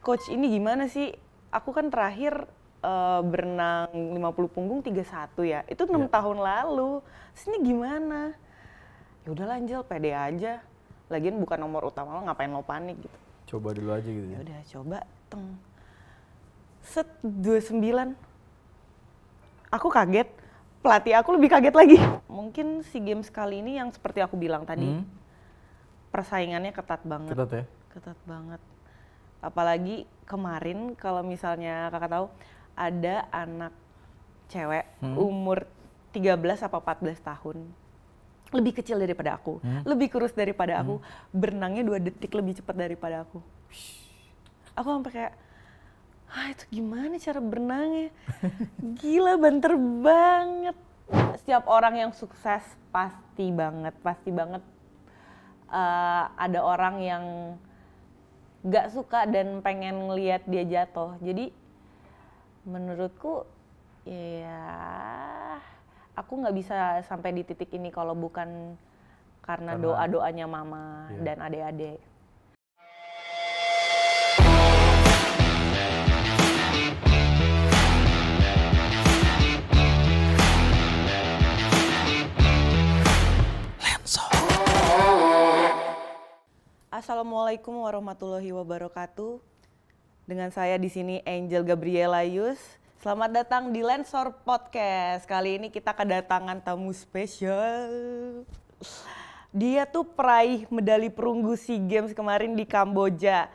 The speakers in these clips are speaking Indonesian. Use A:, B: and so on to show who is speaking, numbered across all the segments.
A: Coach ini gimana sih? Aku kan terakhir berenang 50 punggung 31 ya. Itu 6 tahun lalu. Terus ini gimana? Ya udahlah Angel, pede aja. Lagian bukan nomor utama lo, ngapain lo panik gitu.
B: Coba dulu aja gitu.
A: Ya udah coba, set 29. Aku kaget, pelatih aku lebih kaget lagi. Mungkin SEA Games kali ini yang seperti aku bilang tadi, persaingannya ketat banget.
B: Ketat ya?
A: Ketat banget. Apalagi kemarin kalau misalnya kakak tahu, ada anak cewek umur 13 apa 14 tahun. Lebih kecil daripada aku, lebih kurus daripada aku, berenangnya 2 detik lebih cepat daripada aku. Aku sampai kayak, itu gimana cara berenangnya? Gila, banter banget. Setiap orang yang sukses pasti banget ada orang yang gak suka dan pengen ngelihat dia jatuh. Jadi menurutku ya aku nggak bisa sampai di titik ini kalau bukan karena doa-doanya mama dan adik-adik. Assalamualaikum warahmatullahi wabarakatuh. Dengan saya di sini Angel Gabriela Yus. Selamat datang di Lensor Podcast. Kali ini kita kedatangan tamu spesial. Dia tuh peraih medali perunggu SEA Games kemarin di Kamboja.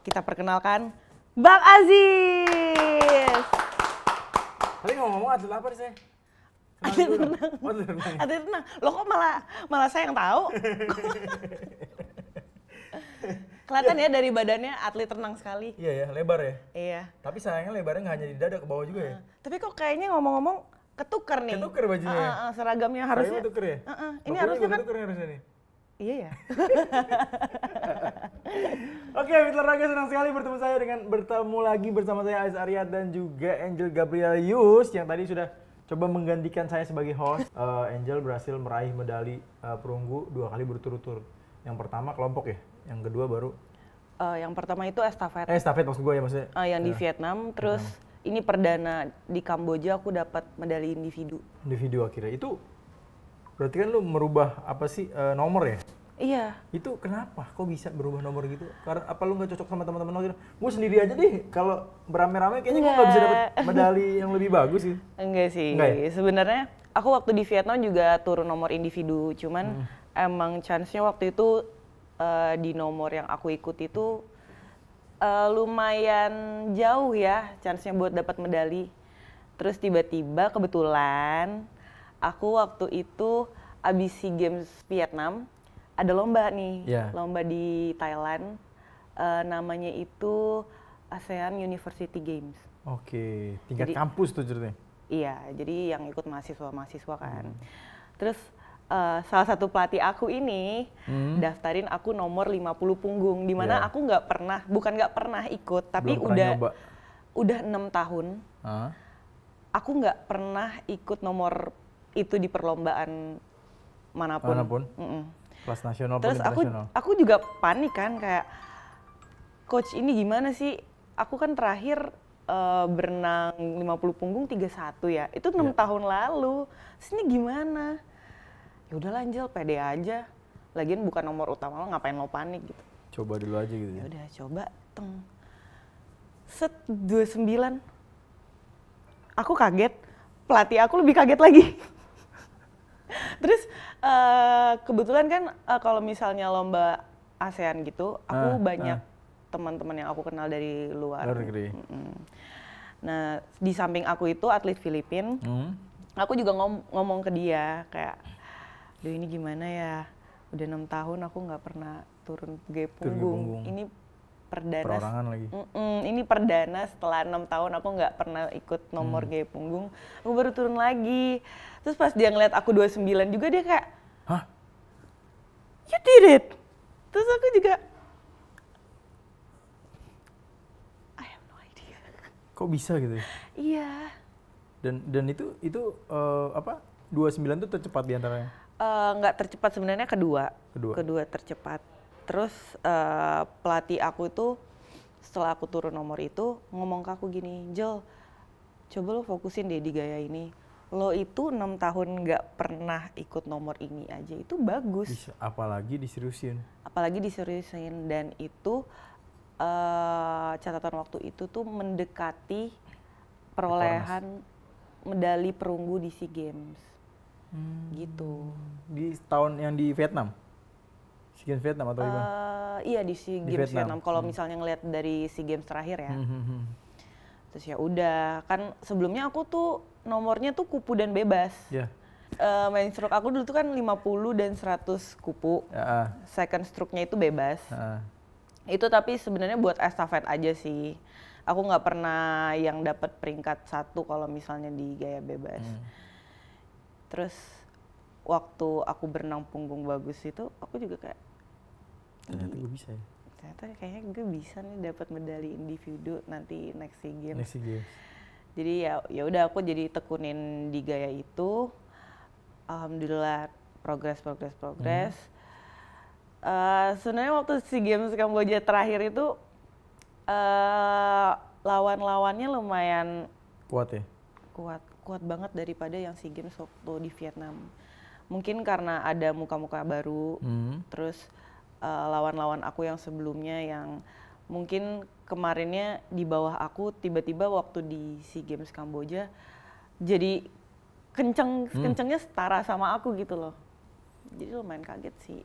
A: Kita perkenalkan Bang Aziz.
B: Tadi ngomong atlet apa sih?
A: Atlet renang. Atlet renang. Loh kok malah saya yang tahu? Kelihatan ya dari badannya atlet renang sekali.
B: Iya ya, lebar ya?
A: Iya.
B: Tapi sayangnya lebarnya nggak hanya di dada, ke bawah juga ya?
A: Tapi kok kayaknya ngomong-ngomong ketuker nih.
B: Ketuker bajunya?
A: Seragamnya harusnya.
B: Kayaknya tuker ya?
A: Ini harusnya kan?
B: Ketuker harusnya nih?
A: Iya ya.
B: Oke, Mitra Raga senang sekali bertemu lagi bersama saya Aziz Aryat dan juga Angel Gabriela Yus yang tadi sudah coba menggantikan saya sebagai host. Angel berhasil meraih medali perunggu 2 kali berturut-turut. Yang pertama kelompok ya? Yang kedua baru?
A: Yang pertama itu estafet.
B: Estafet maksud gue ya maksudnya?
A: Yang di Vietnam, terus ini perdana di Kamboja aku dapat medali individu.
B: Individu akhirnya, itu berarti kan lu merubah apa sih nomor ya?
A: Iya.
B: Itu kenapa? Kok bisa berubah nomor gitu? Karena apa lu nggak cocok sama teman-teman lo? Gue sendiri aja deh, kalau beramai-ramai kayaknya gue nggak bisa dapat medali yang lebih bagus sih.
A: Enggak sih,
B: ya?
A: Sebenarnya aku waktu di Vietnam juga turun nomor individu, cuman emang chance-nya waktu itu di nomor yang aku ikut itu lumayan jauh ya chance-nya buat dapat medali. Terus tiba-tiba kebetulan aku waktu itu abis SEA Games Vietnam ada lomba nih, lomba di Thailand, namanya itu ASEAN University Games.
B: Oke, tingkat kampus tuh ceritanya?
A: Iya, jadi yang ikut mahasiswa kan. Terus salah satu pelatih aku ini daftarin aku nomor 50 punggung, di mana aku bukan nggak pernah ikut, tapi udah 6 tahun aku nggak pernah ikut nomor itu di perlombaan manapun.
B: Kelas nasional.
A: Terus aku juga panik kan, kayak coach ini gimana sih? Aku kan terakhir berenang 50 punggung 31 ya, itu 6 tahun lalu. Terus ini gimana? Ya udahlah Angel, pede aja. Lagian bukan nomor utama lo, ngapain lo panik gitu.
B: Coba dulu aja gitu.
A: Ya udah coba, set 29. Aku kaget, pelatih aku lebih kaget lagi. Terus kebetulan kan kalau misalnya lomba ASEAN gitu, aku banyak teman-teman yang aku kenal dari luar
B: negeri.
A: Nah, di samping aku itu atlet Filipina, aku juga ngomong ke dia kayak, duh ini gimana ya, udah 6 tahun aku nggak pernah turun G punggung. Ini perdana.
B: Perorangan lagi.
A: Ini perdana setelah 6 tahun aku nggak pernah ikut nomor G punggung. Aku baru turun lagi. Terus pas dia ngeliat aku 29 juga dia kayak,
B: hah?
A: You did it? Terus aku juga, I have no idea.
B: Kok bisa gitu ya?
A: Iya.
B: Dan itu 29 itu tercepat diantaranya?
A: Nggak tercepat sebenarnya, kedua tercepat. Terus pelatih aku itu setelah aku turun nomor itu ngomong ke aku gini, Jel, coba lo fokusin deh di gaya ini. Lo itu 6 tahun nggak pernah ikut nomor ini aja, itu bagus.
B: Apalagi diseriusin.
A: Dan itu catatan waktu itu tuh mendekati perolehan medali perunggu di SEA Games. Gitu.
B: Di tahun yang di Vietnam? SEA Games Vietnam atau gimana?
A: Iya di SEA Games Vietnam. Kalau misalnya ngeliat dari SEA Games terakhir ya. Terus ya udah, kan sebelumnya aku tuh nomornya tuh kupu dan bebas. Main stroke aku dulu tuh kan 50 dan 100 kupu. Second stroke-nya itu bebas. Itu tapi sebenarnya buat estafet aja sih. Aku nggak pernah yang dapat peringkat 1 kalau misalnya di gaya bebas. Terus waktu aku berenang punggung bagus itu, aku juga kayak
B: ternyata gue bisa ya.
A: Ternyata kayaknya gue bisa nih dapat medali individu nanti next SEA Games. Jadi ya udah aku jadi tekunin di gaya itu. Alhamdulillah progres. Sebenarnya waktu SEA Games Kamboja terakhir itu lawan-lawannya lumayan
B: kuat ya?
A: Kuat banget daripada yang SEA Games waktu di Vietnam. Mungkin karena ada muka-muka baru, terus lawan-lawan aku yang sebelumnya yang mungkin kemarinnya di bawah aku, tiba-tiba waktu di SEA Games Kamboja jadi kencengnya setara sama aku gitu loh. Jadi lumayan kaget sih.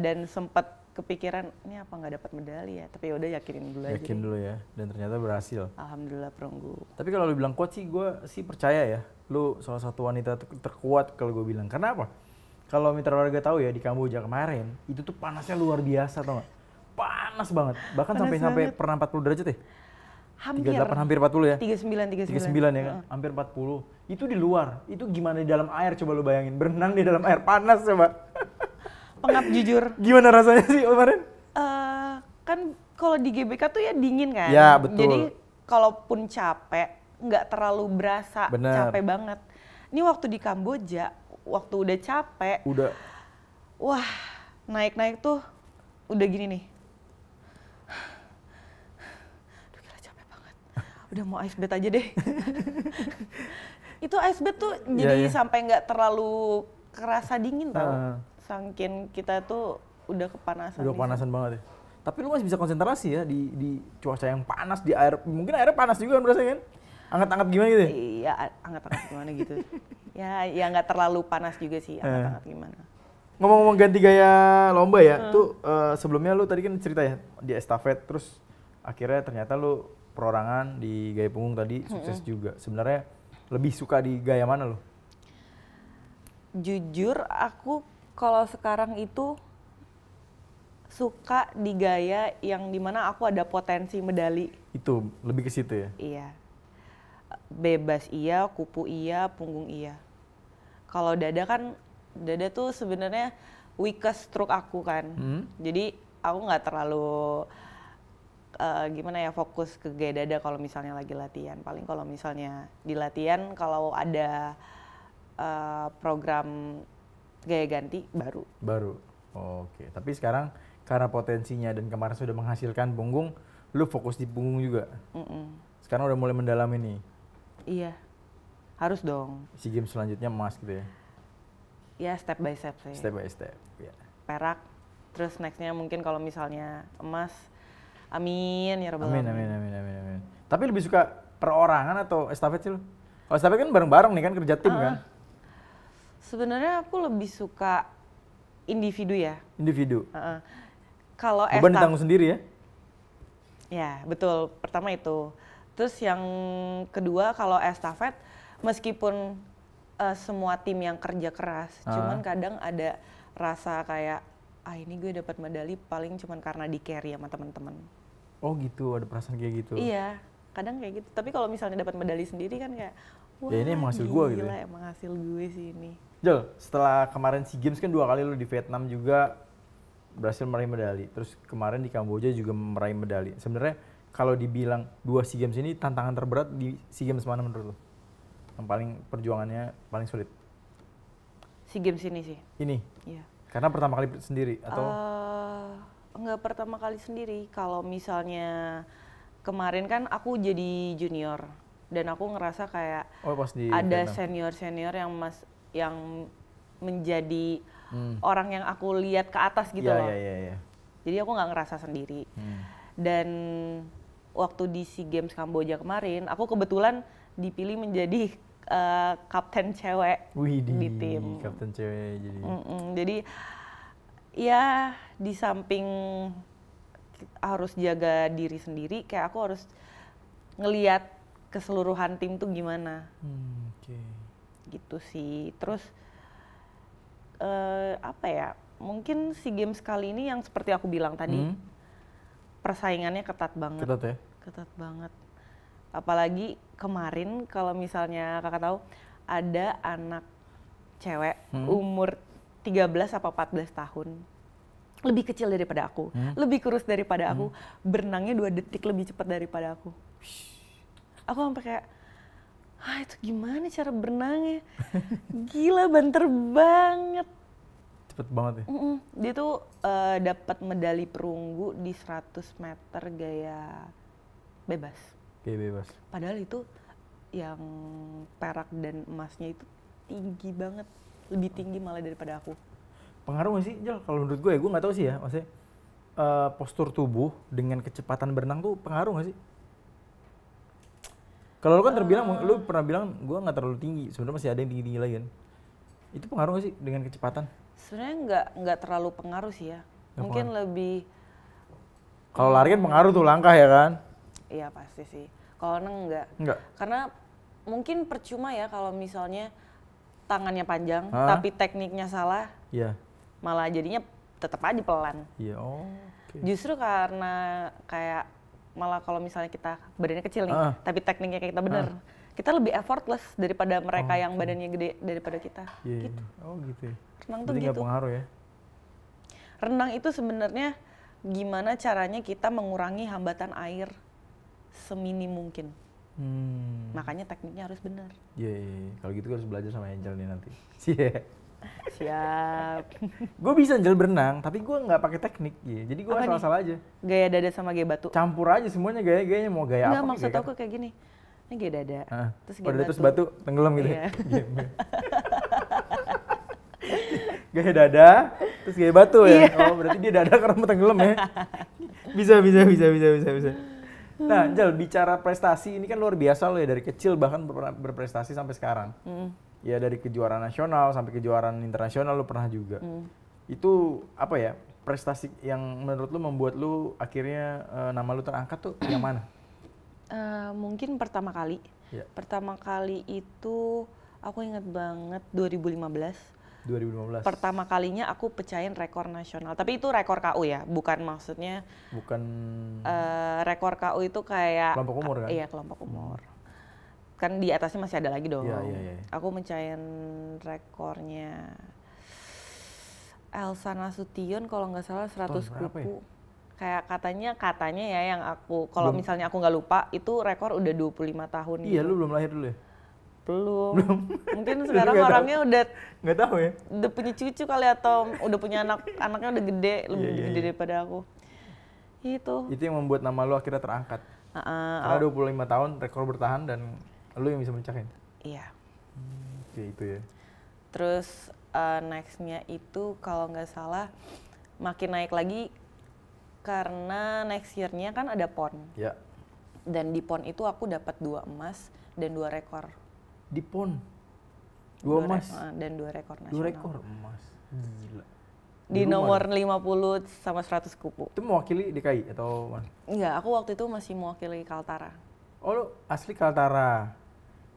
A: Dan sempat kepikiran ini apa nggak dapat medali ya, tapi udah yakinin dulu aja.
B: Yakin dulu ya, dan ternyata berhasil.
A: Alhamdulillah perunggu.
B: Tapi kalau lu bilang kuat sih, gue sih percaya ya, lu salah satu wanita terkuat kalau gue bilang. Karena apa? Kalau mitra warga tahu ya, di Kamboja kemarin itu tuh panasnya luar biasa, tau gak? Panas banget, bahkan sampai pernah 40 derajat ya?
A: Hampir
B: 38, hampir 40 ya?
A: 39
B: ya kan? Hampir 40. Itu di luar, itu gimana di dalam air, coba lu bayangin. Berenang di dalam air panas coba.
A: Pengap jujur.
B: Gimana rasanya sih kemarin?
A: Kan kalau di GBK tuh ya dingin kan?
B: Ya betul.
A: Jadi kalaupun capek, nggak terlalu berasa capek banget. Ini waktu di Kamboja, waktu udah capek, wah naik tuh udah gini nih. Aduh gila capek banget, udah mau ice bath aja deh. Itu ice bath tuh jadi sampai nggak terlalu kerasa dingin tau. Saking kita tuh udah kepanasan.
B: Udah kepanasan banget ya. Tapi lu masih bisa konsentrasi ya di cuaca yang panas, di air. Mungkin airnya panas juga kan berasanya kan? Anget-anget gimana gitu ya?
A: Iya, anget-anget gimana gitu. Ya nggak terlalu panas juga sih, anget-anget gimana.
B: Ngomong-ngomong ganti gaya lomba ya, tuh sebelumnya lu tadi kan cerita ya di estafet, terus akhirnya ternyata lu perorangan di gaya punggung tadi sukses juga. Sebenarnya lebih suka di gaya mana lu?
A: Jujur aku kalau sekarang itu suka di gaya yang dimana aku ada potensi medali.
B: Itu lebih ke situ ya?
A: Iya. Bebas iya, kupu iya, punggung iya. Kalau dada tuh sebenarnya weakest stroke aku kan. Jadi aku nggak terlalu gimana ya fokus ke gaya dada kalau misalnya lagi latihan. Paling kalau misalnya di latihan kalau ada program gaya ganti baru.
B: Oke. Tapi sekarang karena potensinya dan kemarin sudah menghasilkan punggung, lu fokus di punggung juga. Sekarang udah mulai mendalami nih.
A: Iya, harus dong.
B: SEA Games selanjutnya emas gitu ya?
A: Ya step by step sih.
B: Step by step. Ya.
A: Perak, terus nextnya mungkin kalau misalnya emas, amin ya rabbal alamin.
B: Amin. Tapi lebih suka perorangan atau estafet sih lu? Kalau estafet kan bareng-bareng nih kan, kerja tim kan?
A: Sebenarnya aku lebih suka individu ya.
B: Individu?
A: Kalau
B: beban ditanggung sendiri ya?
A: Ya betul, pertama itu. Terus yang kedua kalau estafet, meskipun semua tim yang kerja keras, cuman kadang ada rasa kayak, ini gue dapat medali paling cuman karena di carry sama teman-teman.
B: Oh gitu, ada perasaan kayak gitu?
A: Iya, kadang kayak gitu. Tapi kalau misalnya dapat medali sendiri kan kayak, wah
B: ya ini emang hasil gue gitu ya?
A: emang hasil gue sih ini.
B: Jel, setelah kemarin SEA Games kan 2 kali lu di Vietnam juga berhasil meraih medali. Terus kemarin di Kamboja juga meraih medali. Sebenarnya kalau dibilang 2 SEA Games ini tantangan terberat di SEA Games mana menurut lu? Yang paling perjuangannya paling sulit?
A: SEA Games ini sih.
B: Ini?
A: Iya.
B: Karena pertama kali sendiri atau?
A: nggak pertama kali sendiri. Kalau misalnya kemarin kan aku jadi junior dan aku ngerasa kayak
B: pas di
A: ada
B: Vietnam.
A: senior yang menjadi orang yang aku lihat ke atas gitu loh.
B: Iya.
A: Jadi aku nggak ngerasa sendiri. Dan waktu di SEA Games Kamboja kemarin, aku kebetulan dipilih menjadi kapten cewek di tim.
B: Kapten cewek jadi.
A: Jadi ya di samping harus jaga diri sendiri, kayak aku harus ngeliat keseluruhan tim tuh gimana. Gitu sih. Terus apa ya? Mungkin SEA Games kali ini yang seperti aku bilang tadi, persaingannya ketat banget.
B: Ketat ya?
A: Ketat banget. Apalagi kemarin kalau misalnya kakak tahu ada anak cewek umur 13 apa 14 tahun. Lebih kecil daripada aku, lebih kurus daripada aku, berenangnya 2 detik lebih cepat daripada aku. Aku sampai kayak, itu gimana cara berenangnya? Gila, banter banget.
B: Cepet banget ya?
A: Dia tuh dapat medali perunggu di 100 meter gaya bebas.
B: Gaya bebas.
A: Padahal itu yang perak dan emasnya itu tinggi banget, lebih tinggi malah daripada aku.
B: Pengaruh nggak sih, Jel? Kalau menurut gue ya, gue nggak tahu sih ya, maksudnya postur tubuh dengan kecepatan berenang tuh pengaruh nggak sih? Kalau lu kan lu pernah bilang gue nggak terlalu tinggi, sebenarnya masih ada yang tinggi-tinggi lagi kan? Itu pengaruh nggak sih dengan kecepatan?
A: Sebenarnya nggak terlalu pengaruh sih ya. Mungkin lebih.
B: Kalau lari kan pengaruh tuh langkah ya kan?
A: Iya pasti sih. Kalau renang enggak.
B: Enggak.
A: Karena mungkin percuma ya kalau misalnya tangannya panjang tapi tekniknya salah.
B: Iya.
A: Malah jadinya tetap aja pelan.
B: Iya.
A: Justru karena kayak malah kalau misalnya kita badannya kecil nih, tapi tekniknya kayak kita bener, kita lebih effortless daripada mereka yang badannya gede daripada kita. Gitu.
B: Oh gitu.
A: Renang tuh
B: gitu. Nggak pengaruh ya?
A: Renang itu sebenarnya gimana caranya kita mengurangi hambatan air seminim mungkin. Makanya tekniknya harus benar.
B: Iya. Kalau gitu harus belajar sama Angel nih nanti.
A: Siap.
B: Gue bisa Angel berenang, tapi gue nggak pakai teknik. Jadi gue salah-salah aja.
A: Gaya dada sama gaya batu.
B: Campur aja semuanya gaya-gayanya, mau gaya
A: Nggak,
B: apa?
A: Maksud aku kayak gini. Ini gaya dada. Terus gaya batu.
B: Terus batu tenggelam gitu.
A: Iya.
B: Gaya dada, terus gaya batu ya. Oh berarti dia dada karena mau tenggelam ya. Bisa. Nah, Jel, bicara prestasi ini kan luar biasa lo ya, dari kecil bahkan berprestasi sampai sekarang. Ya dari kejuaraan nasional sampai kejuaraan internasional lo pernah juga. Itu apa ya, prestasi yang menurut lo membuat lo akhirnya nama lo terangkat tuh yang mana?
A: Mungkin pertama kali. Pertama kali itu aku ingat banget 2015. Pertama kalinya aku pecahin rekor nasional. Tapi itu rekor KU ya, bukan maksudnya.
B: Bukan.
A: Rekor KU itu kayak.
B: Kelompok umur kan?
A: Iya, kelompok umur. Kan di atasnya masih ada lagi dong.
B: Iya.
A: Aku mecahin rekornya Elsa Nasution kalau nggak salah 100 kupu. Ya? Kayak katanya ya yang aku, kalau misalnya aku nggak lupa, itu rekor udah 25 tahun.
B: Iya, gitu. Lu belum lahir dulu ya?
A: Belum. Mungkin sekarang orangnya udah
B: nggak tahu ya.
A: Udah punya cucu kali atau udah punya anaknya udah gede, lebih gede daripada aku. Itu
B: yang membuat nama lu akhirnya terangkat. Karena 25 tahun rekor bertahan dan lu yang bisa mencahin.
A: Iya.
B: Itu ya.
A: Terus nextnya itu kalau nggak salah makin naik lagi karena next year-nya kan ada PON.
B: Ya.
A: Dan di PON itu aku dapat 2 emas dan 2 rekor.
B: Di PON? 2 emas?
A: Dan 2 rekor nasional.
B: 2 rekor emas? Gila.
A: Di nomor 50 sama 100 kupu.
B: Itu mewakili DKI atau mana?
A: Enggak, aku waktu itu masih mewakili Kaltara.
B: Oh lu asli Kaltara?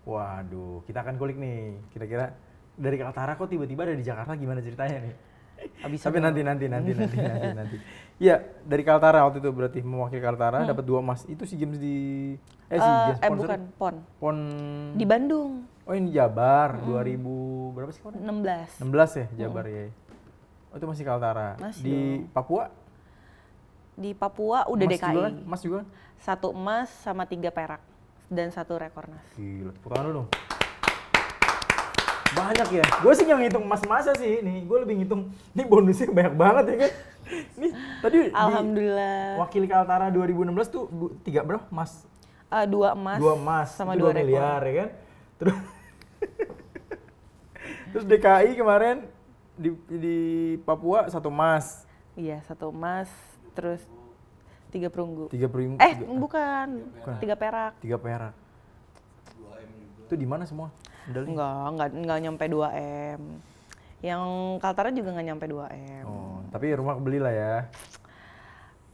B: Waduh, kita akan kulik nih. Kira-kira dari Kaltara kok tiba-tiba ada di Jakarta, gimana ceritanya nih? Tapi nanti. Iya, dari Kaltara waktu itu berarti mewakili Kaltara dapat 2 emas. Itu SEA Games di
A: bukan, PON.
B: PON
A: di Bandung.
B: Oh, ini Jabar 2000 berapa sih kemarin? 16 ya, Jabar ya. Oh, itu masih Kaltara. Di
A: dong.
B: Papua?
A: Di Papua udah
B: emas
A: DKI.
B: Juga kan? Emas juga?
A: 1 emas sama 3 perak dan 1 rekornas.
B: Gila, tepuk tangan dulu dong. Banyak ya. Gue sih yang ngitung emas-emasnya sih nih. Gue lebih ngitung, ini bonusnya banyak banget ya kan. Nih, tadi
A: Alhamdulillah.
B: wakil Kaltara 2016 tuh 3 berapa? Mas?
A: 2 emas.
B: 2 emas
A: sama
B: itu
A: 2 rekor.
B: miliar ya kan? Terus terus DKI kemarin di Papua 1 emas.
A: Iya, 1 emas, terus 3 perunggu.
B: 3 perunggu.
A: Bukan. 3 perak.
B: 3 perak. Itu di mana semua?
A: Enggak nyampe 2 M. Yang Kaltara juga nggak nyampe 2 M.
B: Oh, tapi rumah kebeli lah ya.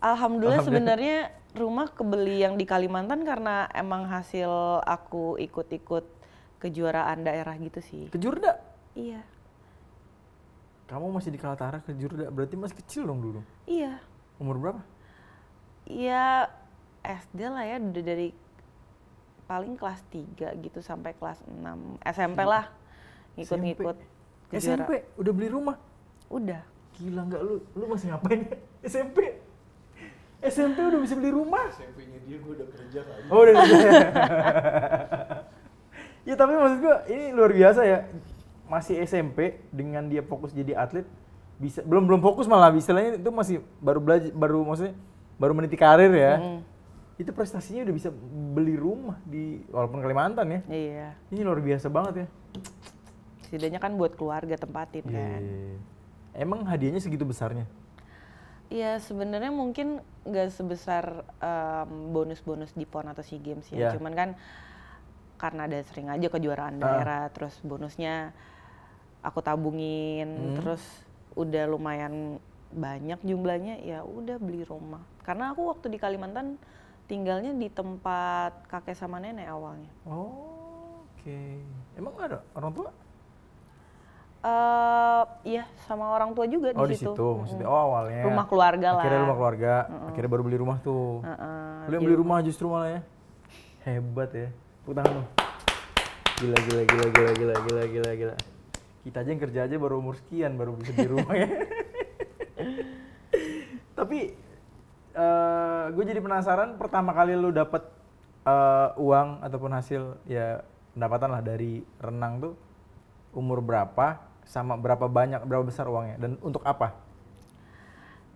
A: Alhamdulillah sebenarnya rumah kebeli yang di Kalimantan karena emang hasil aku ikut-ikut kejuaraan daerah gitu sih.
B: Kejurda?
A: Iya.
B: Kamu masih di Kaltara Kejurda, berarti masih kecil dong dulu?
A: Iya.
B: Umur berapa?
A: Iya SD lah ya, udah dari paling kelas 3 gitu sampai kelas 6. SMP lah ngikut-ngikut kejuaraan.
B: SMP? Udah beli rumah?
A: Udah.
B: Gila nggak lu masih ngapain ya? SMP? SMP udah bisa beli rumah?
C: SMP-nya dia gue udah kerja kali.
B: Oh udah kerja. Ya tapi maksud gue ini luar biasa ya. Masih SMP dengan dia fokus jadi atlet, bisa belum fokus malah istilahnya itu masih baru belajar, baru meniti karir ya. Itu prestasinya udah bisa beli rumah di walaupun Kalimantan ya.
A: Iya.
B: Ini luar biasa banget ya.
A: Setidaknya kan buat keluarga tempatin kan.
B: Emang hadiahnya segitu besarnya?
A: Iya sebenarnya mungkin nggak sebesar bonus-bonus di PON atau SEA Games ya. Cuman kan karena ada sering aja kejuaraan daerah, terus bonusnya aku tabungin, terus udah lumayan banyak jumlahnya, ya udah beli rumah. Karena aku waktu di Kalimantan tinggalnya di tempat kakek sama nenek awalnya.
B: Oh, oke. Emang ada orang tua?
A: Iya, sama orang tua juga
B: Oh,
A: di situ.
B: Maksudnya, awalnya.
A: Rumah keluarga lah.
B: Akhirnya rumah keluarga, akhirnya baru beli rumah tuh. Lu yang beli rumah justru malah ya? Hebat ya. Tepuk tangan lu. Gila. Kita aja yang kerja aja baru umur sekian, baru bisa beli rumah ya. Tapi, gue jadi penasaran pertama kali lu dapet uang ataupun hasil ya pendapatan lah dari renang tuh umur berapa, sama berapa besar uangnya, dan untuk apa?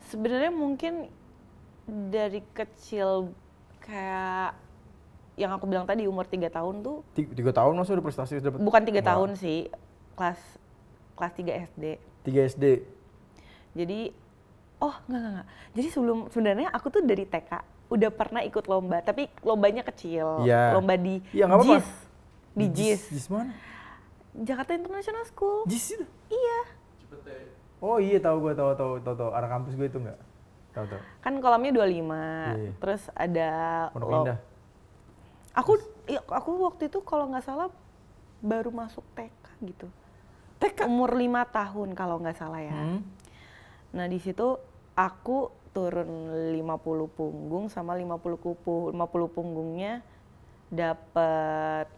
A: Sebenarnya mungkin dari kecil kayak yang aku bilang tadi umur 3 tahun tuh.
B: 3 tahun masa udah prestasi dapat?
A: Bukan 3 tahun sih, kelas 3 SD.
B: 3 SD.
A: Jadi, enggak. Jadi sebenarnya aku tuh dari TK udah pernah ikut lomba, tapi lombanya kecil.
B: Yeah.
A: Lomba di
B: JIS.
A: Di JIS.
B: JIS mana?
A: Jakarta International School.
B: JIS itu?
A: Iya.
C: Cipete.
B: Oh iya, tahu arah kampus gue itu enggak? Tahu.
A: Kan kolamnya 25.
B: Iya.
A: Terus ada
B: Pondok Indah.
A: Aku waktu itu kalau nggak salah baru masuk TK gitu.
B: TK?
A: Umur 5 tahun kalau nggak salah ya. Nah di situ aku turun 50 punggung sama 50 kupu. 50 punggungnya dapat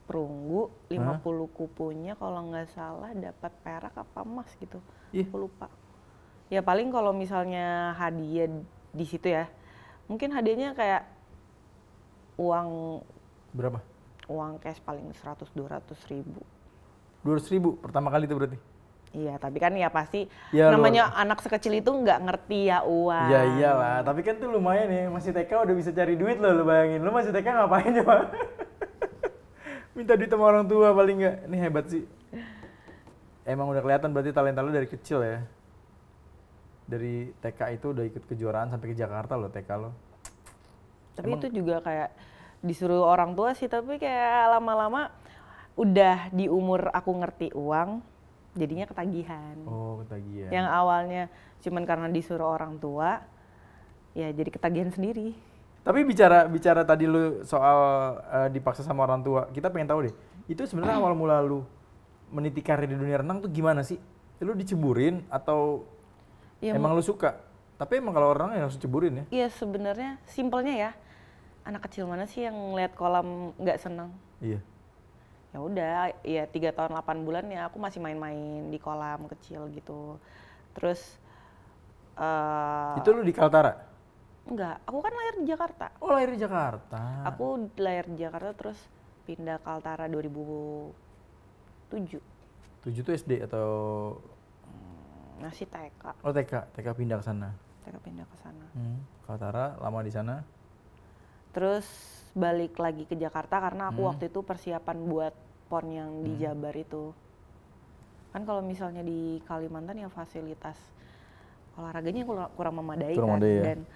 A: perunggu, 50 kupunya kalau nggak salah dapat perak apa emas gitu. Aku lupa. Ya paling kalau misalnya hadiah di situ ya, mungkin hadiahnya kayak uang.
B: Berapa?
A: Uang cash paling 100-200 ribu.
B: 200 ribu pertama kali itu berarti?
A: Iya, tapi kan ya pasti
B: ya,
A: namanya anak sekecil itu nggak ngerti ya uang.
B: Ya iyalah, tapi kan tuh lumayan ya, masih TK udah bisa cari duit loh, lu bayangin. Lu masih TK ngapain coba? Minta duit sama orang tua paling nggak. Ini hebat sih. Emang udah kelihatan berarti talenta lu dari kecil ya. Dari TK itu udah ikut kejuaraan sampai ke Jakarta loh TK lo.
A: Tapi itu juga kayak disuruh orang tua sih, tapi kayak lama-lama udah di umur aku ngerti uang, jadinya ketagihan.
B: Oh, ketagihan.
A: Yang awalnya cuman karena disuruh orang tua, ya jadi ketagihan sendiri.
B: Tapi bicara tadi lu soal dipaksa sama orang tua, kita pengen tahu deh, itu sebenarnya awal mula lu meniti karir di dunia renang tuh gimana sih? Lu diceburin atau ya, emang lu suka? Tapi emang kalau orang yang harus ceburin ya?
A: Iya sebenarnya simpelnya ya, anak kecil mana sih yang ngeliat kolam nggak seneng?
B: Iya.
A: Ya udah, ya 3 tahun 8 bulan ya aku masih main-main di kolam kecil gitu. Terus
B: itu lu di Kaltara?
A: Enggak, aku kan lahir di Jakarta.
B: Oh, lahir di Jakarta.
A: Aku lahir di Jakarta terus pindah Kaltara 2007.
B: 7 tuh SD atau
A: Masih TK.
B: Oh TK pindah ke sana.
A: TK pindah ke sana.
B: Kaltara lama di sana.
A: Terus balik lagi ke Jakarta karena aku waktu itu persiapan buat PON yang di Jabar itu. Kan kalau misalnya di Kalimantan ya fasilitas olahraganya kurang memadai kan.
B: Ya.
A: Dan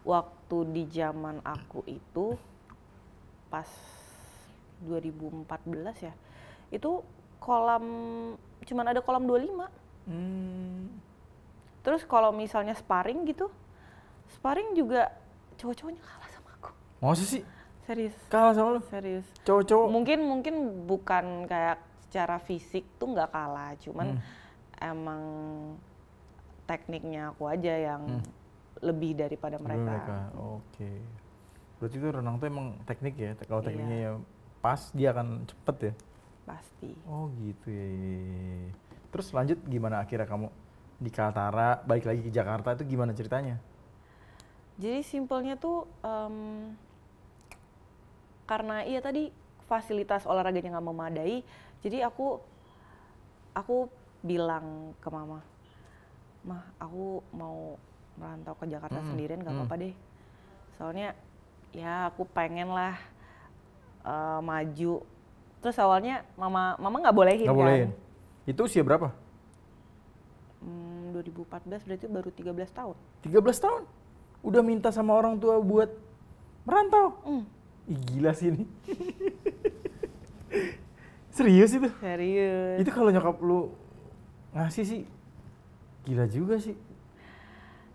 A: waktu di zaman aku itu pas 2014 ya, itu cuman ada kolam 25. Terus kalau misalnya sparring gitu, sparring juga cowok-cowoknya kalah sama aku.
B: Masa sih?
A: Serius.
B: Kalah sama lu?
A: Serius.
B: Cowok-cowok?
A: Mungkin bukan kayak secara fisik tuh nggak kalah, cuman emang tekniknya aku aja yang lebih daripada mereka.
B: Oke. Berarti itu renang tuh emang teknik ya? Kalau
A: Iya.
B: tekniknya ya pas, dia akan cepet ya?
A: Pasti.
B: Oh gitu ya. Terus lanjut gimana akhirnya kamu di Kaltara, balik lagi ke Jakarta itu gimana ceritanya?
A: Jadi simpelnya tuh karena iya tadi fasilitas olahraganya nggak memadai, jadi aku bilang ke mama, "Mah, aku mau merantau ke Jakarta sendirian, nggak apa-apa deh. Soalnya ya aku pengen lah maju." Terus awalnya mama nggak bolehin
B: Nggak
A: kan.
B: bolehin. Itu usia berapa?
A: 2014 berarti baru 13 tahun.
B: 13 tahun? Udah minta sama orang tua buat merantau? Ih, gila sih ini. Serius itu?
A: Serius.
B: Itu kalau nyokap lu ngasih sih, gila juga sih.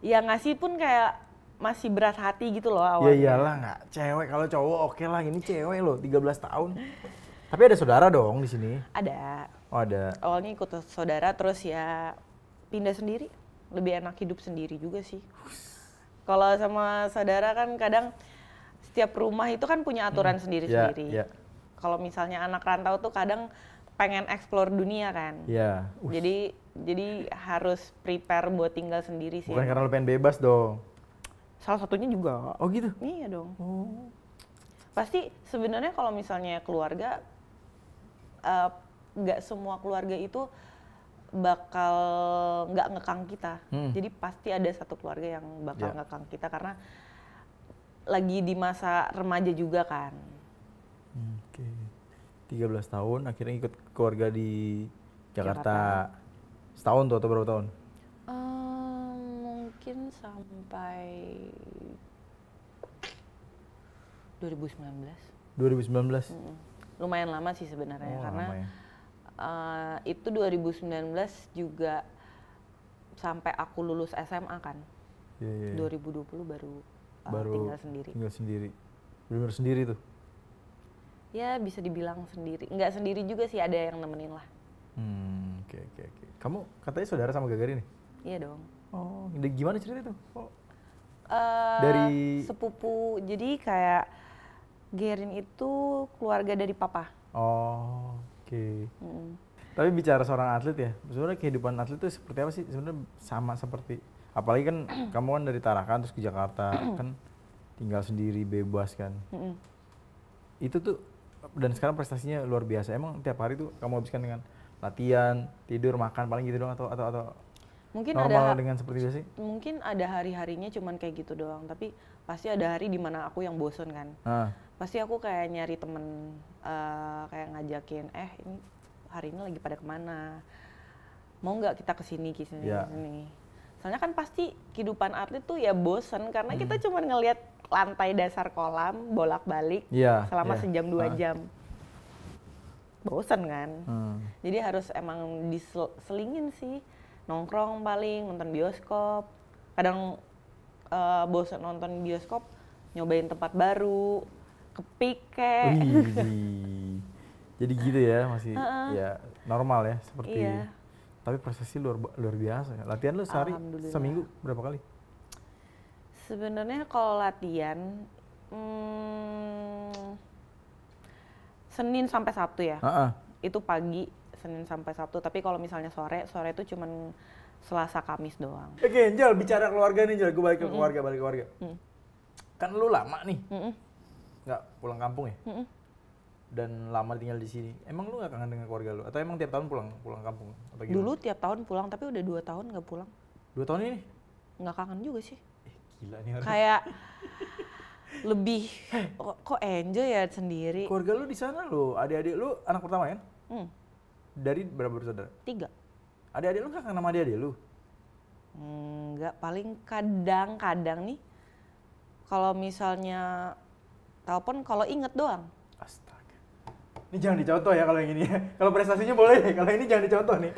A: Ya ngasih pun kayak masih berat hati gitu loh
B: Ya
A: awalnya.
B: iyalah, nggak cewek, kalau cowok oke lah, ini cewek loh 13 tahun. Tapi ada saudara dong di sini.
A: Ada.
B: Oh ada.
A: Awalnya ikut saudara terus ya pindah sendiri. Lebih enak hidup sendiri juga sih. Kalau sama saudara kan kadang setiap rumah itu kan punya aturan sendiri-sendiri.
B: Ya.
A: Kalau misalnya anak rantau tuh kadang pengen explore dunia kan.
B: Ya.
A: Jadi harus prepare buat tinggal sendiri sih.
B: Bukan karena lu pengen bebas dong.
A: Salah satunya juga.
B: Oh gitu?
A: Iya dong.
B: Oh.
A: Pasti sebenarnya kalau misalnya keluarga, nggak semua keluarga itu bakal nggak ngekang kita. Jadi pasti ada satu keluarga yang bakal ngekang kita karena lagi di masa remaja juga kan.
B: Oke. 13 tahun akhirnya ikut keluarga di Jakarta. Setahun tuh atau berapa tahun?
A: Mungkin sampai 2019.
B: 2019?
A: Lumayan lama sih sebenarnya karena
B: lama ya.
A: Itu 2019 juga sampai aku lulus SMA kan.
B: Iya.
A: 2020 baru tinggal sendiri.
B: Tinggal sendiri. Bener-bener sendiri tuh?
A: Ya bisa dibilang sendiri. Nggak sendiri juga sih, ada yang nemenin lah.
B: Oke. Kamu katanya saudara sama Gagarin nih?
A: Iya dong.
B: Oh, gimana cerita itu? Oh.
A: Dari sepupu, jadi kayak Gerin itu keluarga dari papa.
B: Oh, oke. Tapi bicara seorang atlet ya, sebenarnya kehidupan atlet itu seperti apa sih? Sebenarnya sama seperti, apalagi kan kamu kan dari Tarakan terus ke Jakarta, kan tinggal sendiri, bebas kan. Itu tuh, dan sekarang prestasinya luar biasa. Emang tiap hari tuh kamu habiskan dengan latihan, tidur, makan, paling gitu doang atau
A: Mungkin
B: normal dengan seperti biasa sih?
A: Mungkin ada hari-harinya cuman kayak gitu doang, tapi pasti ada hari di mana aku yang bosen kan. Pasti aku kayak nyari temen, kayak ngajakin, ini hari ini lagi pada kemana? Mau nggak kita kesini. Soalnya kan pasti kehidupan atlet tuh ya bosen, karena kita cuma ngelihat lantai dasar kolam, bolak-balik selama sejam 2 jam. Bosen kan? Jadi harus emang diselingin sih. Nongkrong paling, nonton bioskop. Kadang bosan nonton bioskop, nyobain tempat baru, kepik kek.
B: Jadi gitu ya, masih ya normal ya seperti.
A: Iya.
B: Tapi prestasi luar biasa. Latihan lu sehari, seminggu berapa kali?
A: Sebenarnya kalau latihan Senin sampai Sabtu ya. Itu pagi Senin sampai Sabtu, tapi kalau misalnya sore itu cuman Selasa Kamis doang.
B: Oke, Angel, bicara keluarga nih, Angel. Gue balik ke keluarga. Kan lu lama nih, nggak pulang kampung ya? dan lama tinggal di sini. Emang lu nggak kangen dengan keluarga lu? Atau emang tiap tahun pulang kampung? Apa gimana?
A: Dulu tiap tahun pulang, tapi udah 2 tahun nggak pulang.
B: 2 tahun ini?
A: Nggak kangen juga sih.
B: Gila nih orang.
A: Kayak lebih kok enjoy ya sendiri.
B: Keluarga lu di sana lu, adik-adik lu anak pertama kan? Dari berapa bersaudara?
A: 3.
B: Adik-adik lu kangen sama adik-adik lu?
A: Enggak, paling kadang-kadang nih kalau misalnya telepon kalau inget doang.
B: Astaga. Ini jangan dicontoh ya kalau yang ini ya. Kalau prestasinya boleh ya, kalau ini jangan dicontoh nih.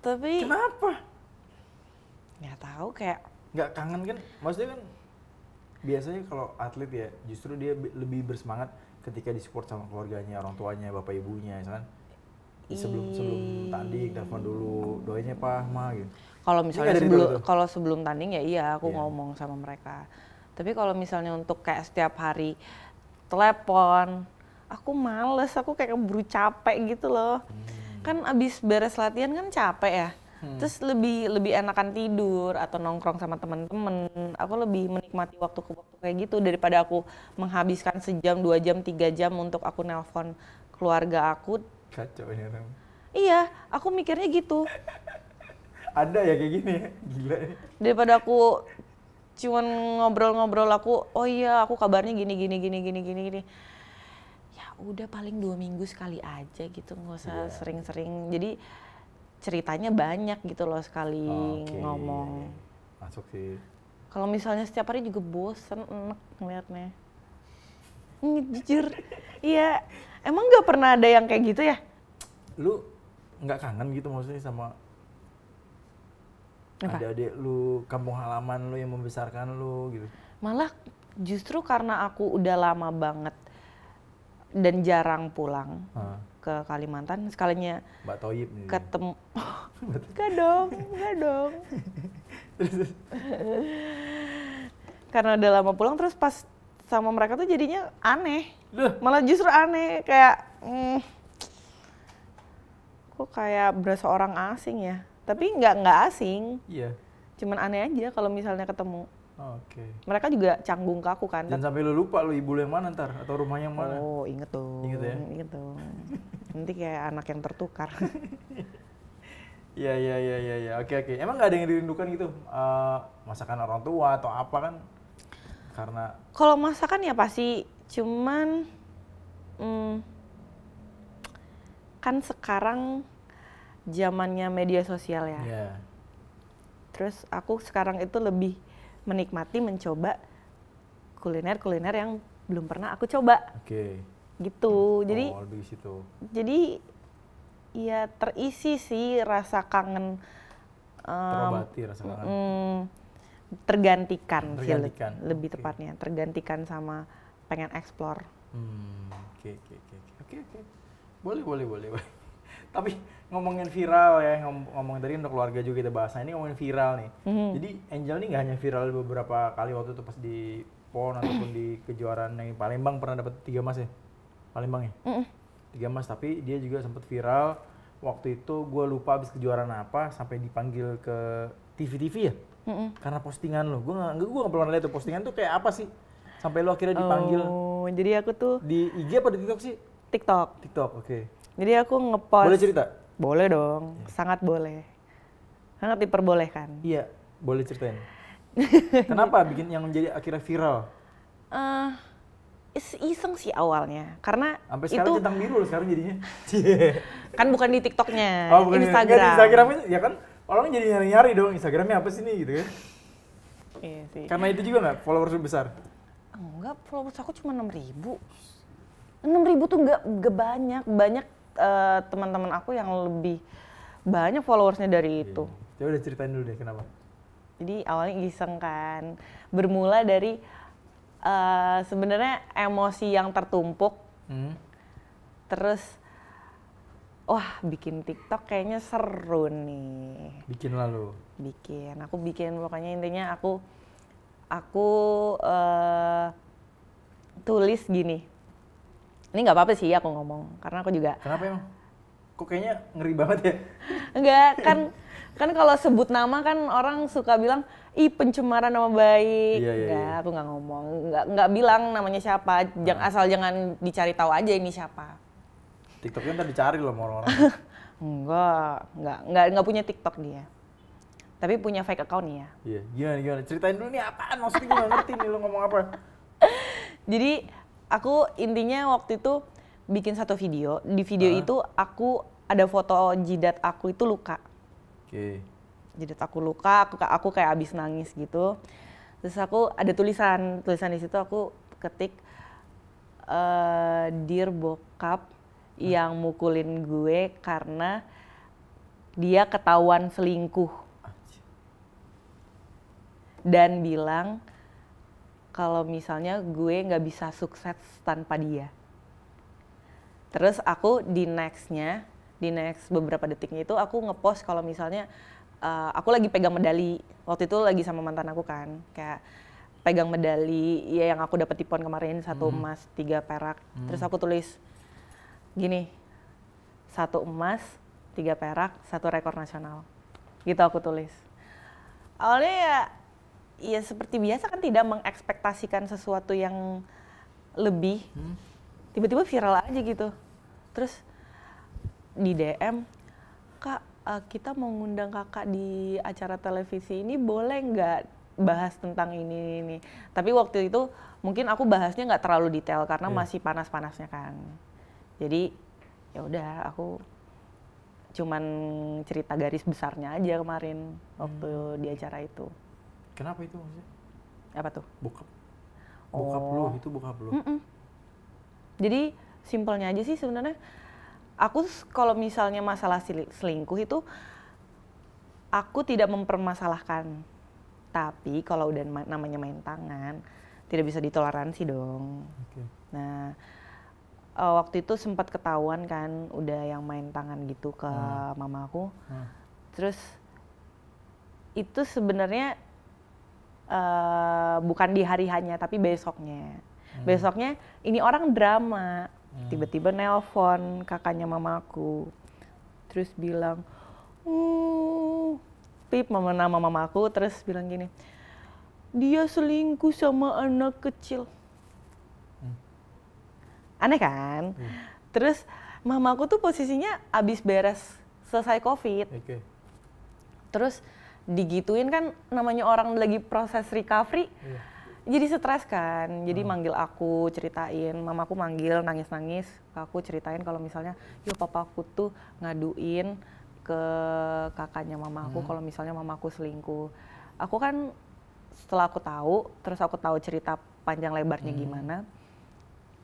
A: Tapi
B: Kenapa?
A: nggak tahu kayak
B: Nggak kangen kan? Maksudnya kan biasanya kalau atlet ya justru dia lebih bersemangat ketika disupport sama keluarganya, orang tuanya, bapak ibunya, kan? Sebelum tanding telepon dulu, doainnya Pak, Ma gitu.
A: kalau misalnya
B: dari
A: sebelum
B: dulu tuh?
A: kalau sebelum tanding ya iya aku
B: Iya.
A: ngomong sama mereka. Tapi kalau misalnya untuk kayak setiap hari telepon, aku males, aku kayak keburu capek gitu loh. Kan abis beres latihan kan capek ya. Terus lebih enakan tidur atau nongkrong sama teman-teman. Aku lebih menikmati waktu ke waktu kayak gitu daripada aku menghabiskan sejam, 2 jam, 3 jam untuk aku nelpon keluarga aku.
B: Kacau ini orang.
A: Iya, aku mikirnya gitu.
B: Ada ya kayak gini ya? Gila nih.
A: Daripada aku cuman ngobrol-ngobrol oh iya aku kabarnya gini. Ya udah paling 2 minggu sekali aja gitu, nggak usah sering-sering. Jadi ceritanya banyak gitu loh sekali
B: Oke.
A: ngomong.
B: Masuk sih.
A: Kalau misalnya setiap hari juga bosen, enek ngeliatnya. Jujur, iya. Emang nggak pernah ada yang kayak gitu ya?
B: Lu nggak kangen gitu maksudnya sama
A: Apa?
B: adik-adik lu, kampung halaman lu yang membesarkan lu gitu?
A: Malah justru karena aku udah lama banget dan jarang pulang ke Kalimantan, sekalinya
B: Mbak Toyib nih.
A: ketemu. Enggak dong. Karena udah lama pulang terus pas sama mereka tuh jadinya aneh. Malah justru aneh kayak kok kayak berasa orang asing ya. Tapi nggak asing.
B: Iya.
A: Cuman aneh aja kalau misalnya ketemu.
B: Oke.
A: Mereka juga canggung ke aku kan.
B: Jangan sampai lu lupa lu ibu lu yang mana ntar atau rumah yang mana.
A: Oh, inget dong.
B: Inget ya?
A: Inget dong. Nanti kayak anak yang tertukar.
B: Iya. Oke. Emang nggak ada yang dirindukan gitu? Masakan orang tua atau apa kan? Karena
A: Kalau masakan ya pasti, cuman kan sekarang zamannya media sosial ya.
B: ya.
A: Terus aku sekarang itu lebih menikmati mencoba kuliner-kuliner yang belum pernah aku coba.
B: Oke.
A: Gitu. Jadi
B: lebih ke situ.
A: jadi ya terisi sih rasa kangen.
B: Terobati rasa kangen.
A: Tergantikan sih
B: Tergantikan,
A: lebih
B: oke.
A: tepatnya. Tergantikan sama pengen explore.
B: Oke. Boleh. Tapi ngomongin viral ya, ngomongin tadi untuk keluarga juga kita bahas. Nah, ini ngomongin viral nih. Jadi Angel nih nggak hanya viral beberapa kali waktu itu pas di PON ataupun di kejuaraan yang Palembang pernah dapat 3 emas ya? Palembang ya? 3 emas, tapi dia juga sempat viral. Waktu itu gue lupa habis kejuaraan apa sampai dipanggil ke TV ya? Karena postingan lo. Gue nggak pernah lihat tuh postingan tuh kayak apa sih? Sampai lo akhirnya dipanggil
A: Oh, jadi aku tuh
B: di IG apa di TikTok sih?
A: TikTok.
B: Oke.
A: Jadi aku ngepost.
B: Boleh cerita?
A: Boleh dong, sangat boleh. Sangat diperbolehkan.
B: Iya, boleh ceritain. Kenapa bikin yang menjadi akhirnya viral?
A: Iseng sih awalnya, karena
B: Sampai
A: itu
B: sekarang centang biru loh sekarang jadinya.
A: kan bukan di TikToknya,
B: Bukan
A: Instagram.
B: Di Instagramnya ya kan orang jadi nyari-nyari dong Instagramnya apa sih nih gitu kan?
A: Iya sih.
B: Karena itu juga nggak followers besar.
A: Enggak, followers aku cuma 6.000. 6.000 tuh nggak banyak. Banyak teman-teman aku yang lebih banyak followersnya dari itu.
B: Coba udah ceritain dulu deh kenapa.
A: Jadi awalnya iseng kan, bermula dari sebenarnya emosi yang tertumpuk. Terus, wah bikin TikTok kayaknya seru nih.
B: Bikin lalu.
A: Aku bikin pokoknya intinya aku tulis gini. Ini nggak apa-apa sih aku ngomong, karena aku juga.
B: Kenapa emang? Kok kayaknya ngeri banget ya?
A: Enggak, kan kalau sebut nama kan orang suka bilang, ih pencemaran nama baik.
B: Iya, iya,
A: Enggak,
B: iya.
A: aku nggak ngomong, nggak bilang namanya siapa. Asal jangan dicari tahu aja ini siapa.
B: TikToknya ntar dicari loh sama orang-orang.
A: Enggak punya TikTok dia. Tapi punya fake account ya.
B: Iya, gimana? Ceritain dulu nih apaan? Maksudnya gue nggak ngerti nih lo ngomong apa.
A: Jadi aku intinya waktu itu bikin satu video. Di video itu aku ada foto jidat aku itu luka.
B: Oke.
A: Jidat aku luka, aku kayak abis nangis gitu. Terus aku ada tulisan di situ aku ketik Dear bokap yang mukulin gue karena dia ketahuan selingkuh. Dan bilang kalau misalnya gue nggak bisa sukses tanpa dia. Terus aku di next beberapa detiknya itu aku ngepost kalau misalnya aku lagi pegang medali. Waktu itu lagi sama mantan aku kan, kayak pegang medali ya yang aku dapat di PON kemarin, 1 emas, 3 perak. Terus aku tulis gini, 1 emas, 3 perak, 1 rekor nasional. Gitu aku tulis. Awalnya ya seperti biasa kan tidak mengekspektasikan sesuatu yang lebih. Tiba-tiba viral aja gitu. Terus di DM, Kak, kita mau ngundang kakak di acara televisi ini, boleh nggak bahas tentang ini. Tapi waktu itu mungkin aku bahasnya nggak terlalu detail karena masih panas-panasnya kan. Jadi ya udah aku cuman cerita garis besarnya aja kemarin waktu di acara itu.
B: Kenapa itu maksudnya?
A: Apa tuh?
B: Bokap lu, itu bokap lu.
A: Jadi simpelnya aja sih sebenarnya. Aku kalau misalnya masalah selingkuh itu aku tidak mempermasalahkan. Tapi kalau udah namanya main tangan, tidak bisa ditoleransi dong.
B: Okay.
A: Nah, waktu itu sempat ketahuan kan udah yang main tangan gitu ke mama aku. Terus itu sebenarnya bukan di hari hanya tapi besoknya. Besoknya ini orang drama. Tiba-tiba nelpon kakaknya mamaku. Terus bilang, Pip, nama mamaku, terus bilang gini, dia selingkuh sama anak kecil. Aneh kan? Terus mamaku tuh posisinya abis beres selesai COVID.
B: Okay.
A: Terus digituin kan namanya orang lagi proses recovery. Jadi stres kan, jadi manggil aku, ceritain, mamaku manggil nangis-nangis, aku ceritain kalau misalnya, yuk papaku tuh ngaduin ke kakaknya mamaku kalau misalnya mamaku selingkuh. Aku kan setelah aku tahu, terus aku tahu cerita panjang lebarnya gimana,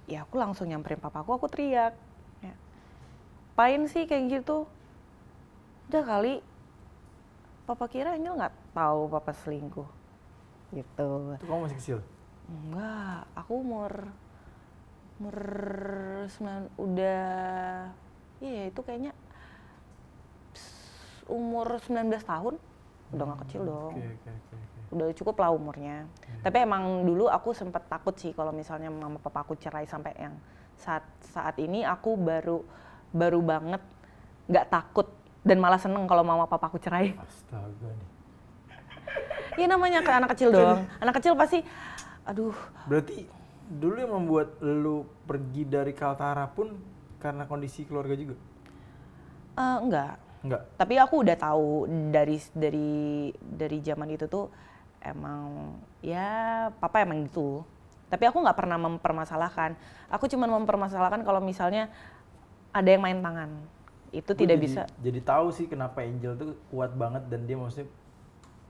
A: ya aku langsung nyamperin papaku, aku teriak, ya, apain sih kayak gitu? Udah kali, papa kira Angel nggak tahu papa selingkuh. Gitu.
B: Itu kamu masih kecil?
A: Enggak, aku udah, iya itu kayaknya umur 19 tahun, udah gak kecil dong.
B: Okay.
A: Udah cukup lah umurnya. Tapi emang dulu aku sempet takut sih kalau misalnya mama papa aku cerai, sampai yang saat ini aku baru banget nggak takut dan malah seneng kalau mama papa aku cerai.
B: Astaga nih.
A: Iya namanya kayak anak kecil dong. Anak kecil pasti, aduh.
B: Berarti dulu yang membuat lu pergi dari Kaltara pun karena kondisi keluarga juga?
A: Enggak. Tapi aku udah tahu dari zaman itu tuh emang ya papa emang gitu. Tapi aku nggak pernah mempermasalahkan. Aku cuma mempermasalahkan kalau misalnya ada yang main tangan. Itu tidak bisa.
B: Jadi tahu sih kenapa Angel tuh kuat banget dan dia maksudnya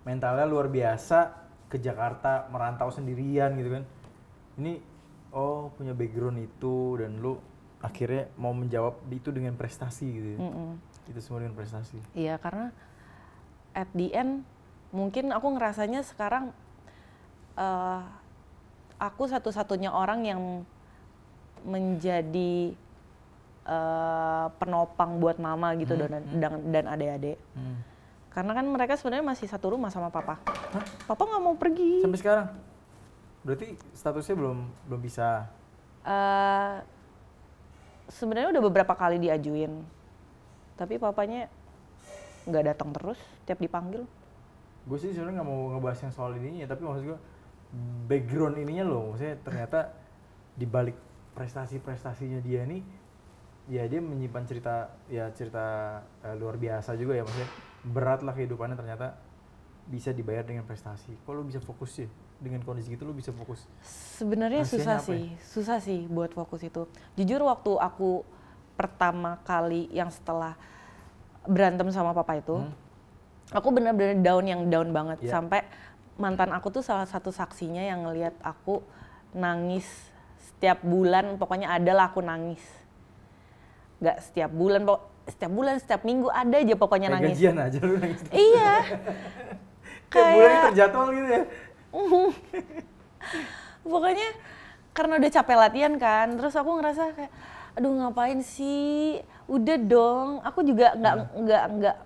B: mentalnya luar biasa, ke Jakarta merantau sendirian gitu kan. Ini punya background itu dan lu akhirnya mau menjawab itu dengan prestasi gitu ya. Itu semua dengan prestasi.
A: Iya, karena at the end mungkin aku ngerasanya sekarang aku satu-satunya orang yang menjadi penopang buat mama gitu dan adik-adik. Karena kan mereka sebenarnya masih satu rumah sama papa.
B: Hah?
A: Papa nggak mau pergi.
B: Sampai sekarang? Berarti statusnya belum bisa?
A: Sebenarnya udah beberapa kali diajuin. Tapi papanya nggak datang terus tiap dipanggil.
B: Gue sih sebenarnya nggak mau ngebahas yang soal ininya, tapi maksud gue background ininya loh, maksudnya ternyata di balik prestasinya dia nih, ya dia menyimpan cerita luar biasa juga ya, maksudnya berat lah kehidupannya ternyata bisa dibayar dengan prestasi. Kok lu bisa fokus sih dengan kondisi gitu, lu bisa fokus?
A: Sebenarnya
B: Rahasianya
A: susah sih buat fokus itu. Jujur waktu aku pertama kali yang setelah berantem sama papa itu, aku benar-benar down banget.
B: Yeah.
A: Sampai mantan aku tuh salah satu saksinya yang ngelihat aku nangis setiap bulan, pokoknya adalah aku nangis. Gak setiap bulan, setiap minggu ada aja pokoknya
B: kayak
A: nangis.
B: gajian aja lu nangis.
A: Iya.
B: Kayak bulannya terjadwal gitu ya.
A: Pokoknya karena udah capek latihan kan, terus aku ngerasa kayak, aduh ngapain sih, udah dong, aku juga nggak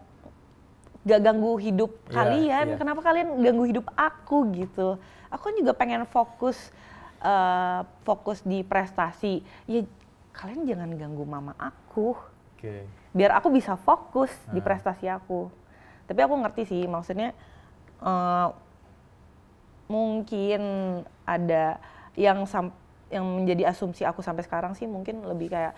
A: ganggu hidup kalian, kenapa kalian ganggu hidup aku gitu. Aku juga pengen fokus di prestasi, ya kalian jangan ganggu mama aku, biar aku bisa fokus di prestasi aku. Tapi aku ngerti sih, maksudnya mungkin ada yang menjadi asumsi aku sampai sekarang sih, mungkin lebih kayak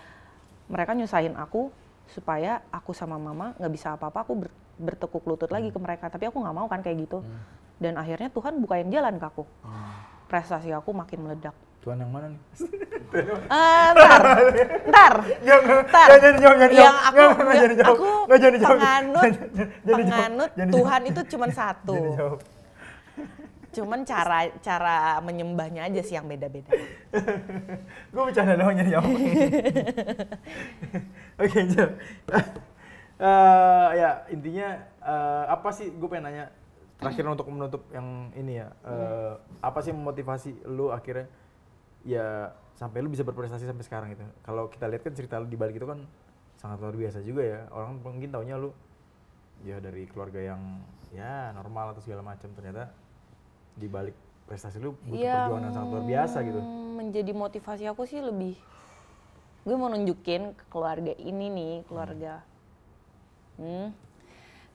A: mereka nyusahin aku supaya aku sama mama nggak bisa apa-apa, aku bertekuk lutut lagi ke mereka. Tapi aku nggak mau kan kayak gitu. Dan akhirnya Tuhan bukain jalan ke aku. Prestasi aku makin meledak.
B: Tuhan yang mana nih?
A: Ntar. Yang aku penganut Tuhan itu cuma satu. Cuman cara menyembahnya aja sih yang beda-beda.
B: Gue bercanda doang jadi jawab. Oke, Angel. Ya intinya apa sih, gue pengen nanya terakhir untuk menutup yang ini ya. Apa sih memotivasi lu akhirnya ya sampai lu bisa berprestasi sampai sekarang gitu? Kalau kita lihat kan cerita lu di balik itu kan sangat luar biasa juga ya. Orang mungkin taunya lu ya dari keluarga yang ya normal atau segala macam, ternyata di balik prestasi lu butuh perjuangan yang sangat luar biasa gitu.
A: Menjadi motivasi aku sih lebih, gue mau nunjukin ke keluarga ini nih, keluarga.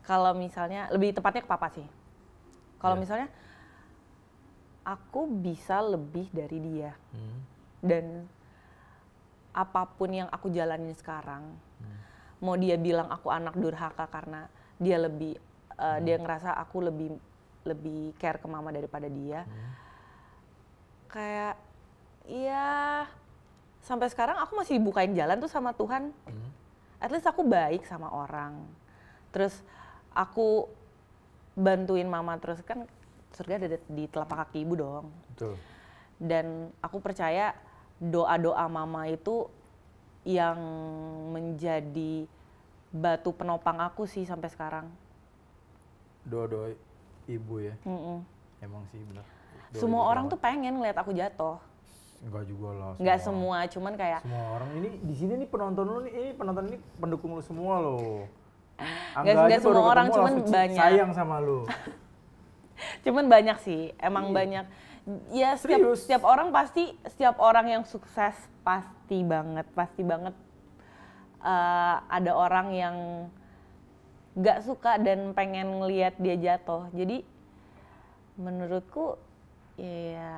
A: Kalau misalnya, lebih tepatnya ke papa sih. Kalau misalnya aku bisa lebih dari dia. Dan apapun yang aku jalanin sekarang, mau dia bilang aku anak durhaka karena dia lebih, dia ngerasa aku lebih care ke mama daripada dia. Kayak, ya sampai sekarang aku masih dibukain jalan tuh sama Tuhan. At least aku baik sama orang. Terus aku bantuin mama, terus kan surga ada di telapak kaki ibu dong.
B: Betul.
A: Dan aku percaya doa-doa mama itu yang menjadi batu penopang aku sih sampai sekarang.
B: Doa-doa ibu ya. Emang sih benar.
A: Semua orang tuh pengen ngeliat aku jatuh.
B: Enggak juga lah.
A: Enggak semua, cuman kayak
B: semua orang ini di sini nih penonton lu nih, ini penonton ini pendukung lu semua loh.
A: Enggak semua orang, cuman banyak.
B: Sayang sama lu.
A: Cuman banyak sih, emang banyak. Ya setiap orang yang sukses pasti banget ada orang yang gak suka dan pengen ngelihat dia jatuh. Jadi menurutku ya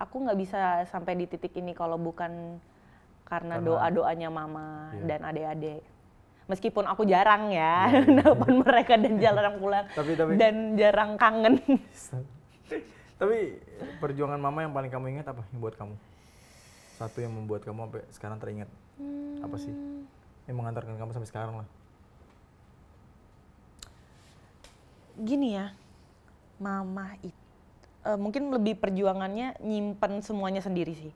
A: aku nggak bisa sampai di titik ini kalau bukan karena doa-doanya mama dan adik-adik. Meskipun aku jarang ya nelpon mereka dan jarang pulang dan jarang kangen.
B: Tapi perjuangan mama yang paling kamu ingat apa yang buat kamu? Satu yang membuat kamu sampai sekarang teringat. Apa sih? Yang mengantarkan kamu sampai sekarang lah.
A: Gini ya, mama itu mungkin lebih perjuangannya nyimpen semuanya sendiri sih.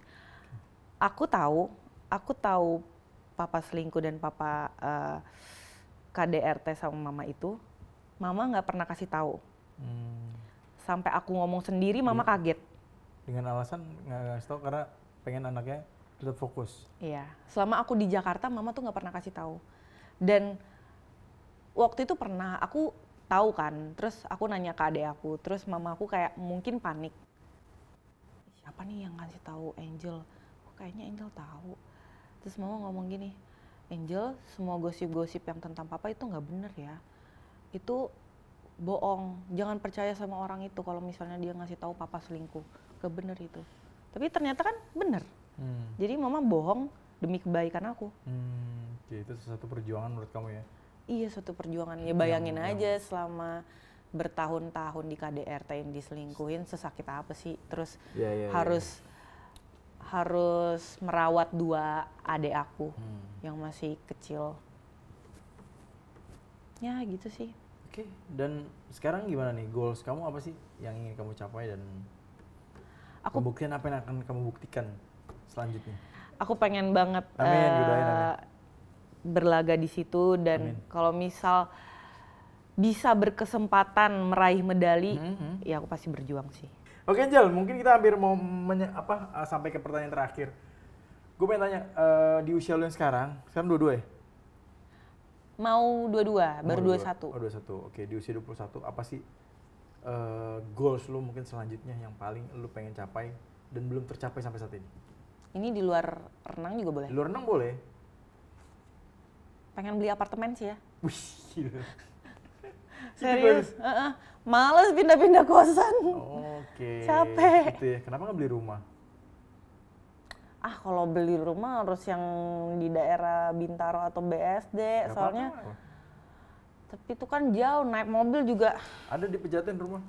A: Aku tahu papa selingkuh dan papa KDRT sama mama itu, mama nggak pernah kasih tahu. Sampai aku ngomong sendiri, mama kaget.
B: Dengan alasan nggak kasih tahu karena pengen anaknya tetap fokus.
A: Iya, selama aku di Jakarta, mama tuh nggak pernah kasih tahu. Dan waktu itu pernah aku tahu kan, terus aku nanya ke adek aku, terus mama aku kayak mungkin panik. Siapa nih yang ngasih tahu Angel? Kayaknya Angel tahu. Terus mama ngomong gini, Angel, semua gosip-gosip yang tentang papa itu nggak bener ya. Itu bohong. Jangan percaya sama orang itu kalau misalnya dia ngasih tahu papa selingkuh. Gak bener itu. Tapi ternyata kan bener. Jadi mama bohong demi kebaikan aku.
B: Oke, itu satu perjuangan menurut kamu ya?
A: Iya, suatu perjuangan. Ya bayangin aja selama bertahun-tahun di KDRT yang diselingkuhin, sesakit apa sih? Terus harus merawat 2 adik aku yang masih kecil. Ya gitu sih.
B: Oke, dan sekarang gimana nih? Goals kamu apa sih yang ingin kamu capai dan pembuktian apa yang akan kamu buktikan selanjutnya?
A: Aku pengen banget
B: Amin, doain, amin.
A: berlaga di situ dan kalau misal bisa berkesempatan meraih medali, ya aku pasti berjuang sih.
B: Oke Angel, mungkin kita hampir mau sampai ke pertanyaan terakhir. Gue pengen tanya, di usia lu yang sekarang 22 ya?
A: Mau 22, baru 21.
B: Oh 21, oke. Di usia 21, apa sih goals lu mungkin selanjutnya yang paling lu pengen capai dan belum tercapai sampai saat ini?
A: Ini di luar renang juga boleh?
B: Di luar renang boleh.
A: Pengen beli apartemen sih ya.
B: Wih, gila.
A: Serius? Males pindah-pindah kosan.
B: Oke.
A: Capek.
B: Gitu ya. Kenapa nggak beli rumah?
A: Kalau beli rumah harus yang di daerah Bintaro atau BSD,
B: Gak
A: soalnya.
B: apa-apa.
A: Tapi itu kan jauh, naik mobil juga.
B: Ada di Pejaten rumah?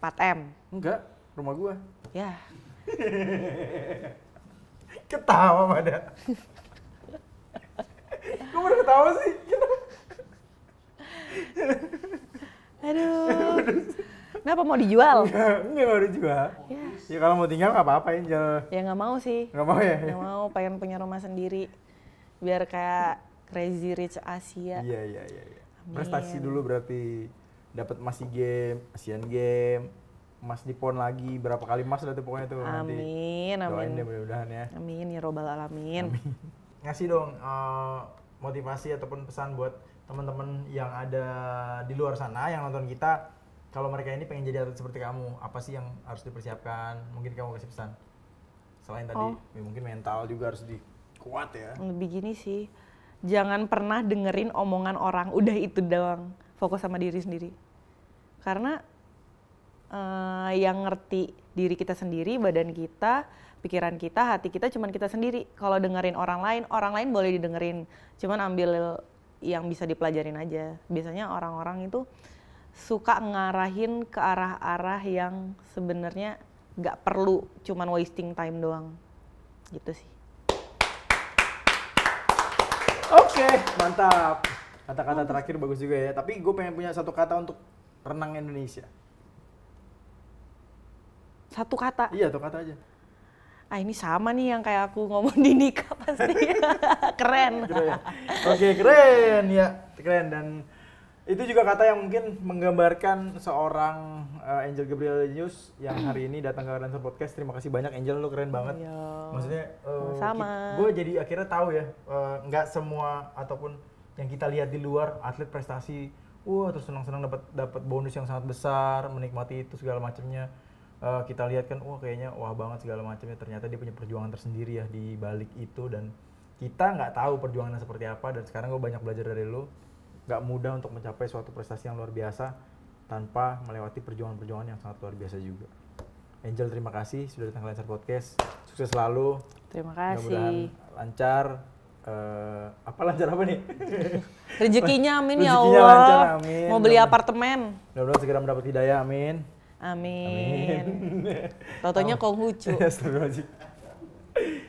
A: 4M.
B: Enggak, rumah gua.
A: Ya.
B: Ketawa pada. Kok pada ketawa sih?
A: Aduh. Kenapa mau dijual?
B: Enggak mau dijual. Ya kalau mau tinggal nggak apa-apa Angel.
A: Ya nggak mau sih.
B: Nggak mau ya?
A: Nggak mau, pengen punya rumah sendiri. Biar kayak Crazy Rich Asia.
B: Iya. Prestasi dulu berarti dapat emas SEA Games, Asian Games, emas di PON lagi, berapa kali emas udah tuh pokoknya tuh nanti.
A: Amin.
B: Doain deh mudah-mudahan ya.
A: Amin ya robbal alamin.
B: Ngasih dong motivasi ataupun pesan buat teman-teman yang ada di luar sana yang nonton kita. Kalau mereka ini pengen jadi atlet seperti kamu, apa sih yang harus dipersiapkan? Mungkin kamu kasih pesan. Selain tadi, ya mungkin mental juga harus kuat ya.
A: Lebih gini sih, jangan pernah dengerin omongan orang, udah itu doang. Fokus sama diri sendiri. Karena yang ngerti diri kita sendiri, badan kita, pikiran kita, hati kita cuman kita sendiri. Kalau dengerin orang lain boleh didengerin. Cuman ambil yang bisa dipelajarin aja. Biasanya orang-orang itu suka ngarahin ke arah-arah yang sebenarnya nggak perlu, cuman wasting time doang. Gitu sih.
B: Oke, mantap. Kata-kata terakhir bagus juga ya. Tapi gue pengen punya satu kata untuk renang Indonesia.
A: Satu kata?
B: Iya, satu kata aja.
A: Ini sama nih yang kayak aku ngomong di nikah pasti. Keren.
B: Oke, keren ya. Keren, dan itu juga kata yang mungkin menggambarkan seorang Angel Gabrielius yang hari ini datang ke Lensa Podcast. Terima kasih banyak Angel, lu keren banget.
A: Iya.
B: Maksudnya
A: sama.
B: Gue jadi akhirnya tahu ya, nggak semua ataupun yang kita lihat di luar atlet prestasi, terus senang-senang dapat bonus yang sangat besar, menikmati itu segala macamnya. Kita lihat kan, kayaknya wah banget segala macamnya. Ternyata dia punya perjuangan tersendiri ya di balik itu, dan kita nggak tahu perjuangannya seperti apa. Dan sekarang gue banyak belajar dari lu. Nggak mudah untuk mencapai suatu prestasi yang luar biasa tanpa melewati perjuangan-perjuangan yang sangat luar biasa juga. Angel, terima kasih sudah datang ke Lensa Podcast. Sukses selalu.
A: Terima kasih.
B: Mudah-mudahan lancar. Lancar apa nih?
A: Rezekinya amin ya
B: Rezekinya
A: Allah.
B: lancar, amin.
A: Mau beli apartemen.
B: Mudah-mudahan segera mendapat hidayah, amin.
A: Amin. Totonya Konghucu.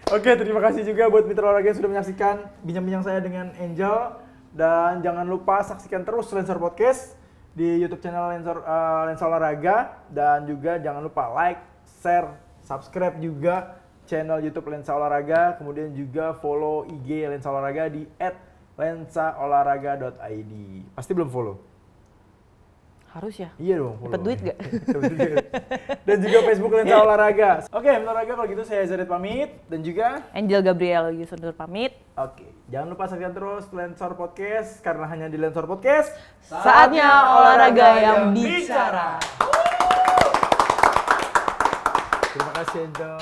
B: Oke, terima kasih juga buat mitra olahraga yang sudah menyaksikan bincang-bincang saya dengan Angel. Dan jangan lupa saksikan terus Lensa Podcast di YouTube channel Lensa Olahraga. Dan juga jangan lupa like, share, subscribe juga channel YouTube Lensa Olahraga. Kemudian juga follow IG Lensa Olahraga di @lensaolahraga.id. Pasti belum follow?
A: Harus ya?
B: Iya dong.
A: Dapat duit gak?
B: Dan juga Facebook Lensa Olahraga. Oke, olahraga kalau gitu saya Zarit pamit dan juga
A: Angel Gabriel Yusundur pamit.
B: Oke, jangan lupa saksikan terus Lensor Podcast karena hanya di Lensor Podcast
A: saatnya olahraga yang bicara.
B: Terima kasih Angel.